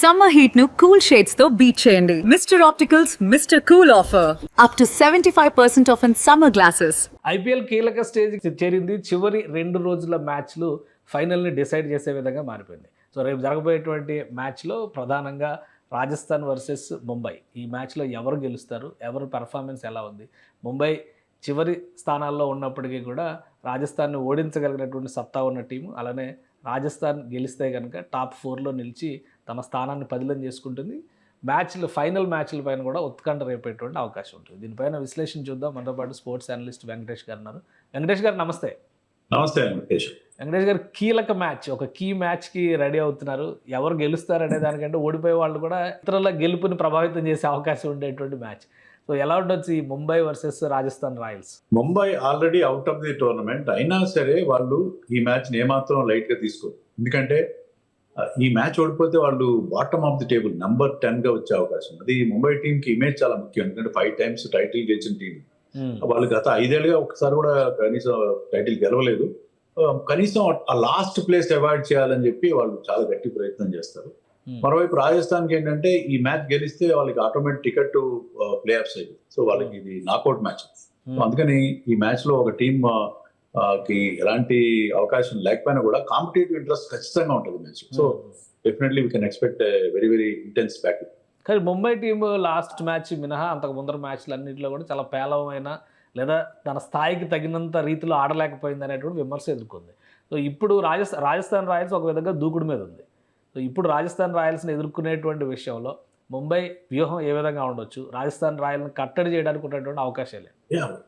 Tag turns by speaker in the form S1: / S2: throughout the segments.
S1: Summer heat nu cool shades తో beat చేయండి. Mr. Opticals Mr. Cool offer. Up to 75% off in summer glasses.
S2: IPL కీలక stage చేరింది. చివరి 2 రోజుల మ్యాచ్లు ఫైనల్ని డిసైడ్ చేసే విధంగా మారిపోయింది. సో రేపు జరగబోయేటువంటి మ్యాచ్లో ప్రధానంగా రాజస్థాన్ వర్సెస్ ముంబై. ఈ మ్యాచ్లో ఎవరు గెలుస్తారు, ఎవరు పెర్ఫార్మెన్స్ ఎలా ఉంది? ముంబై చివరి స్థానాల్లో ఉన్నప్పటికీ కూడా రాజస్థాన్ని ఓడించగలిగినటువంటి సత్తా ఉన్న టీము. అలానే రాజస్థాన్ గెలిస్తే కనుక టాప్ 4లో నిలిచి తన స్థానాన్ని పదిలం చేసుకుంటుంది. ఫైనల్ మ్యాచ్ల పైన కూడా ఉత్కంఠ రేపేటువంటి అవకాశం ఉంటుంది. దీనిపైన విశ్లేషణ చూద్దాం. మనతో పాటు స్పోర్ట్స్ అనలిస్ట్ వెంకటేష్ గారు ఉన్నారు. వెంకటేష్ గారు నమస్తే.
S3: నమస్తే వెంకటేష్.
S2: వెంకటేష్ గారు, కీలక మ్యాచ్, ఒక కీ మ్యాచ్కి రెడీ అవుతున్నారు. ఎవరు గెలుస్తారు అనే దానికంటే ఓడిపోయే వాళ్ళు కూడా ఇతరుల గెలుపుని ప్రభావితం చేసే అవకాశం ఉండేటువంటి మ్యాచ్. సో ఎలా ఉండొచ్చు ఈ Mumbai versus Rajasthan Royals?
S3: Mumbai already out of the tournament అయినా సరే వాళ్ళు ఈ మ్యాచ్ని ఏమాత్రం లైట్గా తీసుకోరు. ఎందుకంటే ఈ మ్యాచ్ ఓడిపోతే వాళ్ళు bottom of the table number 10గా వచ్చే అవకాశం. అది ముంబై టీంకి ఇమేజ్ చాలా ముఖ్యం. ఎందుకంటే 5 times టైటిల్ గెలిచిన టీం. వాళ్ళు గత 5 ఏళ్ళుగా ఒకసారి కూడా కనీసం టైటిల్ గెలవలేదు. కనీసం ఆ లాస్ట్ ప్లేస్ అవాయిడ్ చేయాలని చెప్పి వాళ్ళు చాలా గట్టి ప్రయత్నం చేస్తారు. మరోవైపు రాజస్థాన్కి ఏంటంటే ఈ మ్యాచ్ గెలిస్తే వాళ్ళకి ఆటోమేటిక్ టికెట్ ప్లే ఆఫ్స్ అయ్యింది. సో వాళ్ళకి ఇది నాకౌట్ మ్యాచ్. అందుకని ఈ మ్యాచ్ లో ఒక టీమ్ కి ఎలాంటి అవకాశం లేకపోయినా కూడా కాంపిటేటివ్ ఇంట్రెస్ట్ ఖచ్చితంగా ఉంటుంది match. So definitely we can expect very very intense battle.
S2: కానీ ముంబై టీం లాస్ట్ మ్యాచ్ మినహా అంతకు ముందర మ్యాచ్లు అన్నింటిలో కూడా చాలా పేలవమైన లేదా తన స్థాయికి తగినంత రీతిలో ఆడలేకపోయింది అనేటువంటి విమర్శ ఎదుర్కొంది. సో ఇప్పుడు రాజస్థాన్ రాయల్స్ ఒక విధంగా దూకుడు మీద ఉంది. సో ఇప్పుడు రాజస్థాన్ రాయల్స్ని ఎదుర్కొనేటువంటి విషయంలో ముంబై వ్యూహం ఏ విధంగా ఉండొచ్చు? రాజస్థాన్ రాయల్ని కట్టడి చేయడానికి ఉన్నటువంటి అవకాశాలు?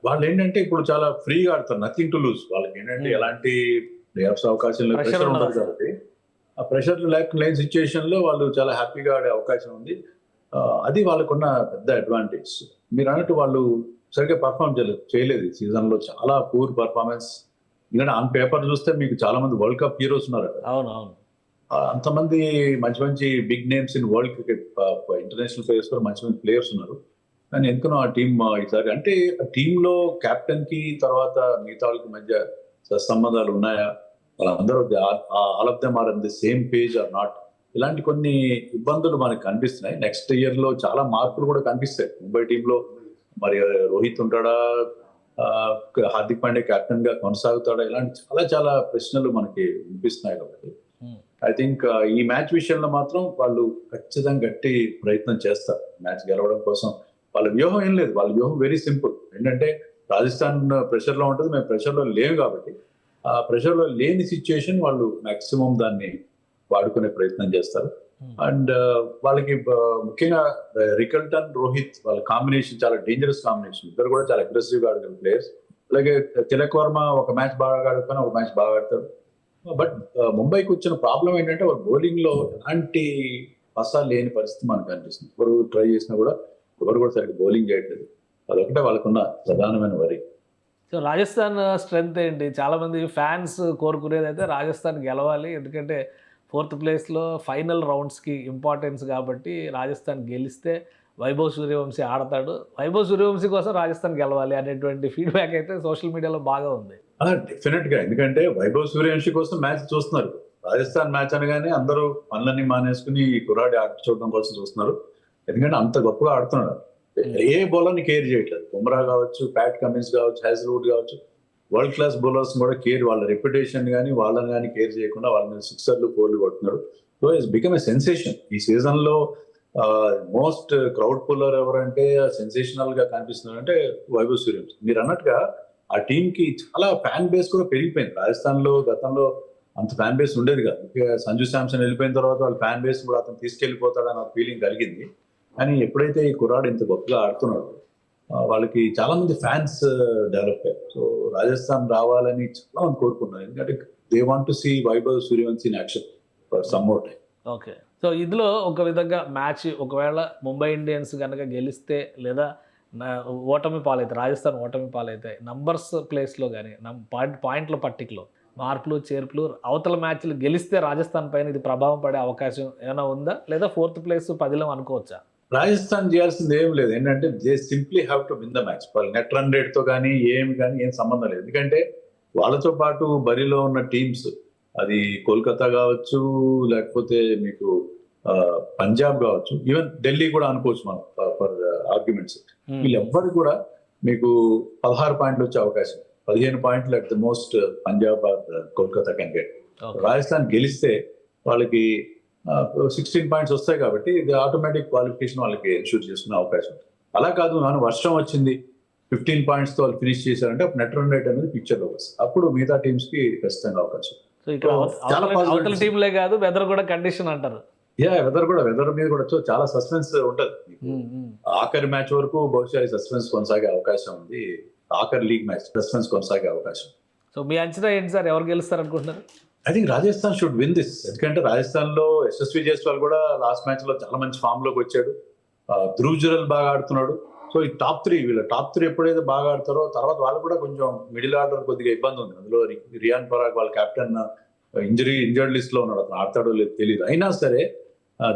S3: వాళ్ళు ఏంటంటే ఇప్పుడు చాలా ఫ్రీగా ఆడతారు, నథింగ్ టు లూజ్. వాళ్ళకి ఏంటంటే ఎలాంటి ప్లేఆఫ్స్ అవకాశం లేదు, ప్రెషర్ ఉండదు కాబట్టి ఆ ప్రెషర్ లేని సిచ్యుయేషన్ లో వాళ్ళు చాలా హ్యాపీగా ఆడే అవకాశం ఉంది. అది వాళ్ళకున్న పెద్ద అడ్వాంటేజ్. మీరు అన్నట్టు వాళ్ళు సరిగ్గా పర్ఫార్మ్ చేయలేదు ఈ సీజన్ లో. చాలా పూర్ పర్ఫార్మెన్స్. ఎందుకంటే ఆన్ పేపర్ చూస్తే మీకు చాలా మంది వరల్డ్ కప్ హీరోస్ ఉన్నారు.
S2: అవునవును,
S3: అంతమంది మంచి మంచి big names in world cricket, international players కూడా మంచి మంచి ప్లేయర్స్ ఉన్నారు. కానీ ఎందుకనో ఆ టీం ఈసారి అంటే టీంలో కెప్టెన్ కి తర్వాత మిగతా వాళ్ళకి మధ్య సంబంధాలు ఉన్నాయా, వాళ్ళందరూ all of them are on the same page or not, ఇలాంటి కొన్ని ఇబ్బందులు మనకు కనిపిస్తున్నాయి. నెక్స్ట్ ఇయర్ లో చాలా మార్పులు కూడా కనిపిస్తాయి ముంబై టీంలో. మరి రోహిత్ ఉంటాడా, హార్దిక్ పాండే కెప్టెన్ గా కొనసాగుతాడా, ఇలాంటి చాలా చాలా ప్రశ్నలు మనకి వినిపిస్తున్నాయి. కాబట్టి ఐ థింక్ ఈ మ్యాచ్ విషయంలో మాత్రం వాళ్ళు ఖచ్చితంగా గట్టి ప్రయత్నం చేస్తారు మ్యాచ్ గెలవడం కోసం. వాళ్ళ వ్యూహం ఏం లేదు, వాళ్ళ వ్యూహం వెరీ సింపుల్. ఏంటంటే రాజస్థాన్ ప్రెషర్ లో ఉంటుంది, మేము ప్రెషర్ లో లేము కాబట్టి ఆ ప్రెషర్ లో లేని సిచ్యుయేషన్ వాళ్ళు మాక్సిమం దాన్ని వాడుకునే ప్రయత్నం చేస్తారు. అండ్ వాళ్ళకి ముఖ్యంగా రికల్టన్, రోహిత్ వాళ్ళ కాంబినేషన్ చాలా డేంజరస్ కాంబినేషన్. ఇద్దరు కూడా చాలా అగ్రెసివ్ గా ఆడగల ప్లేయర్స్. అలాగే తిలక్ వర్మ ఒక మ్యాచ్ బాగా ఆడుకొని ఒక మ్యాచ్ బాగా ఆడతాడు. బట్ ముంబైకి వచ్చిన ప్రాబ్లం ఏంటంటే వాళ్ళ బౌలింగ్ లో ఎలాంటి పసా లేని పరిస్థితి మనకు అనిపిస్తుంది. ఎవరు ట్రై చేసినా కూడా ఎవరు కూడా సరిగ్గా బౌలింగ్ చేయట్లేదు. అదొకటే వాళ్ళకున్న ప్రధానమైన వరి.
S2: సో రాజస్థాన్ స్ట్రెంగ్త్ ఏంటి? చాలా మంది ఫ్యాన్స్ కోరుకునేది అయితే రాజస్థాన్ గెలవాలి, ఎందుకంటే 4th ప్లేస్లో ఫైనల్ రౌండ్స్కి ఇంపార్టెన్స్ కాబట్టి రాజస్థాన్ గెలిస్తే వైభవ్ సూర్యవంశీ ఆడతాడు, వైభవ్ సూర్యవంశీ కోసం రాజస్థాన్ గెలవాలి అనేటువంటి ఫీడ్బ్యాక్ అయితే సోషల్ మీడియాలో బాగా ఉంది.
S3: డెఫినెట్ గా, ఎందుకంటే వైభవ్ సూర్యవంశీ కోసం మ్యాచ్ చూస్తున్నారు. రాజస్థాన్ మ్యాచ్ అనగానే అందరూ పనులన్నీ మానేసుకుని ఈ కుర్రాడి ఆట చూడడం కోసం చూస్తున్నారు. ఎందుకంటే అంత గొప్పగా ఆడుతున్నాడు. ఏ బౌలర్ని కేర్ చేయట్లేదు. బుమ్రా కావచ్చు, ప్యాట్ కమిన్స్ కావచ్చు, హ్యాజిల్వుడ్ కావచ్చు, వరల్డ్ క్లాస్ బౌలర్స్ కూడా కేర్, వాళ్ళ రెప్యుటేషన్ కానీ వాళ్ళని కానీ కేర్ చేయకుండా వాళ్ళ మీద 6ర్లు 4లు కొడుతున్నాడు. So it's become a sensation. ఈ సీజన్ లో మోస్ట్ క్రౌడ్ పుల్లర్ ఎవరంటే, సెన్సేషనల్ గా కనిపిస్తున్నారు అంటే వైభవ్ సూర్యవంశీ. మీరు అన్నట్టుగా ఆ టీమ్ కి చాలా ఫ్యాన్ బేస్ కూడా పెరిగిపోయింది. రాజస్థాన్ లో గతంలో అంత ఫ్యాన్ బేస్ ఉండేది కాదు. సంజు శాంసన్ వెళ్ళిపోయిన తర్వాత వాళ్ళ ఫ్యాన్ బేస్ కూడా అతను తీసుకెళ్లిపోతాడన్న ఫీలింగ్ కలిగింది. కానీ ఎప్పుడైతే ఈ కుర్రాడు ఇంత గొప్పగా ఆడుతున్నాడు, వాళ్ళకి చాలా మంది ఫ్యాన్స్ డెవలప్ అయ్యారు. సో రాజస్థాన్ రావాలని చాలా మంది కోరుకున్నారు. ఎందుకంటే they want to see Vaibhav Suryavanshi in action for some more time.
S2: Okay, so ఇందులో ఒక విధంగా మ్యాచ్ ఒకవేళ ముంబై ఇండియన్స్ కనుక గెలిస్తే లేదా ఓటమి పాలైతే, రాజస్థాన్ ఓటమి పాలైతే నంబర్స్ ప్లేస్లో కానీ పాయింట్ల పట్టికలో మార్పులు చేర్పులు అవతల మ్యాచ్లు గెలిస్తే రాజస్థాన్ పైన ఇది ప్రభావం పడే అవకాశం ఏమైనా ఉందా, లేదా 4th ప్లేస్ 10లం అనుకోవచ్చా?
S3: రాజస్థాన్ చేయాల్సింది ఏం లేదు. ఏంటంటే they simply have to win the match. వాళ్ళ నెట్ రన్ రేట్ తో కానీ ఏం సంబంధం లేదు. ఎందుకంటే వాళ్ళతో పాటు బరిలో ఉన్న టీమ్స్, అది కోల్కతా కావచ్చు, లేకపోతే మీకు పంజాబ్ కావచ్చు, ఈవెన్ ఢిల్లీ కూడా అనుకోవచ్చు మనం ఫర్ ఆర్గ్యుమెంట్స్. వీళ్ళెవ్వరు కూడా మీకు 16 పాయింట్లు వచ్చే అవకాశం, 15 పాయింట్లు at the most Punjab or Kolkata can get. Rajasthan గెలిస్తే వాళ్ళకి 16 పాయింట్స్ వస్తాయి కాబట్టి ఇది ఆటోమేటిక్ క్వాలిఫికేషన్ వాళ్ళకి ఎన్షూర్ చేసుకునే అవకాశం ఉంది. అలా కాదు, మనం వర్షం వచ్చింది 15 పాయింట్స్ తో వాళ్ళు ఫినిష్ చేశారంటే అప్పుడు నెట్ రన్ రేట్ అనేది పిక్చర్ లో వస్తుంది. అప్పుడు మిగతా టీమ్స్ కి ఖచ్చితంగా అవకాశం.
S2: సో ఇక్కడ అవతల టీంలే కాదు, వెదర్ కూడా కండిషన్ అంటారు.
S3: వెదర్ మీద కూడా చాలా సస్పెన్స్ ఉంటది. ఆఖరి మ్యాచ్ వరకు బహుశా సస్పెన్స్ కొనసాగే అవకాశం ఉంది. ఆఖరి లీగ్ మ్యాచ్ సస్పెన్స్ కొనసాగే అవకాశం.
S2: సో మీ అంచనా ఏంటి సార్, ఎవరు గెలుస్తారు అనుకుంటున్నారు?
S3: I think Rajasthan should win this. ఎందుకంటే రాజస్థాన్ లో యశస్వి జైస్వాల్ కూడా లాస్ట్ మ్యాచ్ లో చాలా మంచి ఫామ్ లోకి వచ్చాడు. ధ్రువ్ జురెల్ బాగా ఆడుతున్నాడు. సో ఈ వీళ్ళ టాప్ త్రీ ఎప్పుడైతే బాగా ఆడతారో తర్వాత వాళ్ళు కూడా కొంచెం మిడిల్ ఆర్డర్ కొద్దిగా ఇబ్బంది ఉంది. అందులో రియాన్ పరాగ్ వాళ్ళ కెప్టెన్ ఇంజర్డ్ లిస్ట్ లో ఉన్నాడు, అతను ఆడతాడో లేదు తెలియదు. అయినా సరే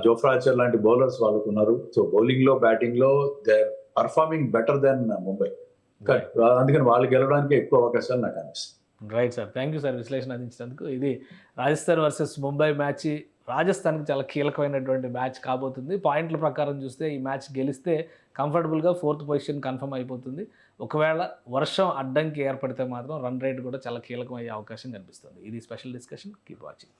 S3: జోఫ్రా ఆర్చర్ లాంటి బౌలర్స్ వాళ్ళకు ఉన్నారు. సో బౌలింగ్ లో బ్యాటింగ్ లో they are performing better than Mumbai. అందుకని వాళ్ళు గెలవడానికి ఎక్కువ అవకాశాలు నాకు అనిపిస్తుంది.
S2: Right sir, thank you sir విశ్లేషణ అందించినందుకు. ఇది రాజస్థాన్ వర్సెస్ ముంబై మ్యాచ్ రాజస్థాన్కి చాలా కీలకమైనటువంటి మ్యాచ్ కాబోతుంది. పాయింట్ల ప్రకారం చూస్తే ఈ మ్యాచ్ గెలిస్తే కంఫర్టబుల్గా 4th పొజిషన్ కన్ఫర్మ్ అయిపోతుంది. ఒకవేళ వర్షం అడ్డంకి ఏర్పడితే మాత్రం రన్ రేట్ కూడా చాలా కీలకమయ్యే అవకాశం కనిపిస్తుంది. ఇది స్పెషల్ డిస్కషన్. Keep watching.